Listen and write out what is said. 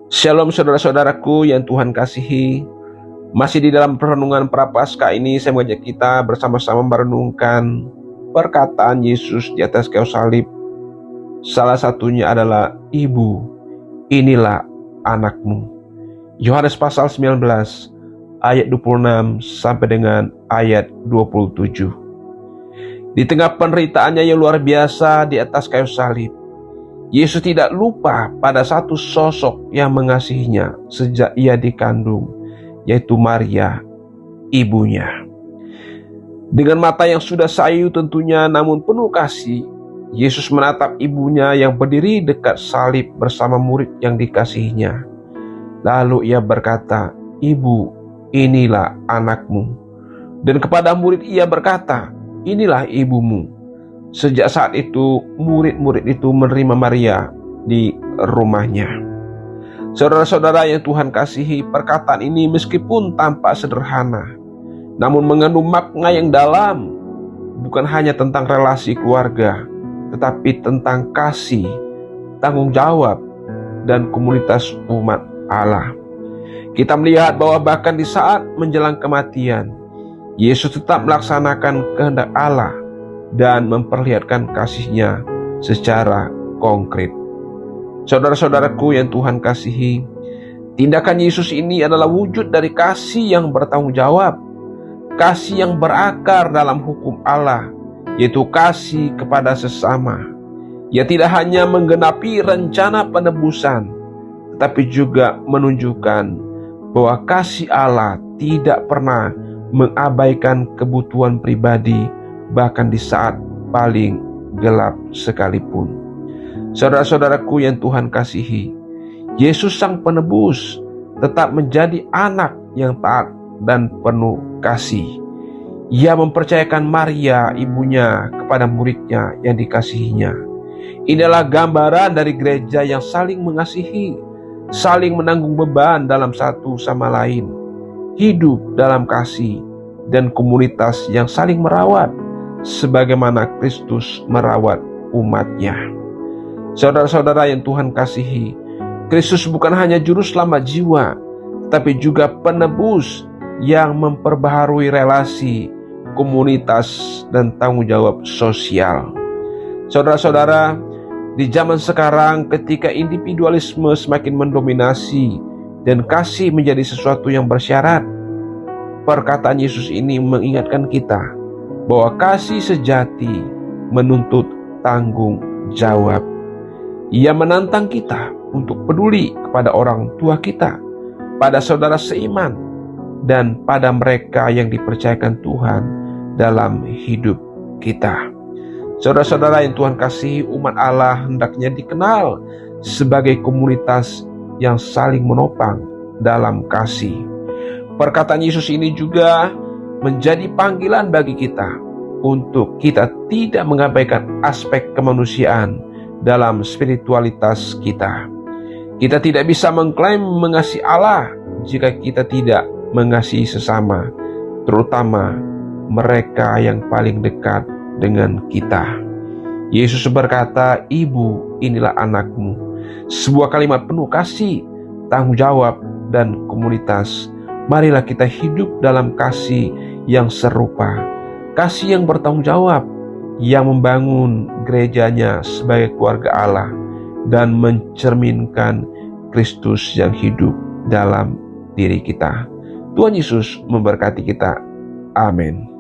Shalom saudara-saudaraku yang Tuhan kasihi. Masih di dalam perenungan Prapaskah ini saya mengajak kita bersama-sama merenungkan perkataan Yesus di atas kayu salib. Salah satunya adalah, Ibu, inilah anakmu. Yohanes pasal 19 ayat 26 sampai dengan ayat 27. Di tengah penderitaannya yang luar biasa di atas kayu salib, Yesus tidak lupa pada satu sosok yang mengasihinya sejak ia dikandung, yaitu Maria, ibunya. Dengan mata yang sudah sayu tentunya, namun penuh kasih, Yesus menatap ibunya yang berdiri dekat salib bersama murid yang dikasihinya. Lalu ia berkata, Ibu, inilah anakmu. Dan kepada murid ia berkata, inilah ibumu. Sejak saat itu, murid-murid itu menerima Maria di rumahnya. Saudara-saudara yang Tuhan kasihi, perkataan ini meskipun tampak sederhana, namun mengandung makna yang dalam. Bukan hanya tentang relasi keluarga, tetapi tentang kasih, tanggung jawab, dan komunitas umat Allah. Kita melihat bahwa bahkan di saat menjelang kematian, Yesus tetap melaksanakan kehendak Allah dan memperlihatkan kasih-Nya secara konkret. Saudara-saudaraku yang Tuhan kasihi, tindakan Yesus ini adalah wujud dari kasih yang bertanggung jawab, kasih yang berakar dalam hukum Allah, yaitu kasih kepada sesama. Ia tidak hanya menggenapi rencana penebusan, tetapi juga menunjukkan bahwa kasih Allah tidak pernah mengabaikan kebutuhan pribadi, bahkan di saat paling gelap sekalipun. Saudara-saudaraku yang Tuhan kasihi, Yesus Sang Penebus tetap menjadi anak yang taat dan penuh kasih. Ia mempercayakan Maria, ibunya, kepada muridnya yang dikasihinya. Inilah gambaran dari gereja yang saling mengasihi, saling menanggung beban dalam satu sama lain, hidup dalam kasih, dan komunitas yang saling merawat sebagaimana Kristus merawat umatnya. Saudara-saudara yang Tuhan kasihi, Kristus bukan hanya juru selamat jiwa, tetapi juga penebus yang memperbaharui relasi, komunitas, dan tanggung jawab sosial. Saudara-saudara, di zaman sekarang ketika individualisme semakin mendominasi dan kasih menjadi sesuatu yang bersyarat, perkataan Yesus ini mengingatkan kita bahwa kasih sejati menuntut tanggung jawab. Ia menantang kita untuk peduli kepada orang tua kita, pada saudara seiman, dan pada mereka yang dipercayakan Tuhan dalam hidup kita. Saudara-saudara yang Tuhan kasihi, umat Allah hendaknya dikenal sebagai komunitas yang saling menopang dalam kasih. Perkataan Yesus ini juga menjadi panggilan bagi kita untuk kita tidak mengabaikan aspek kemanusiaan dalam spiritualitas kita. Kita tidak bisa mengklaim mengasihi Allah jika kita tidak mengasihi sesama, terutama mereka yang paling dekat dengan kita. Yesus berkata, Ibu, inilah anakmu. Sebuah kalimat penuh kasih, tanggung jawab, dan komunitas. Marilah kita hidup dalam kasih yang serupa, kasih yang bertanggung jawab, yang membangun gerejanya sebagai keluarga Allah dan mencerminkan Kristus yang hidup dalam diri kita. Tuhan Yesus memberkati kita. Amin.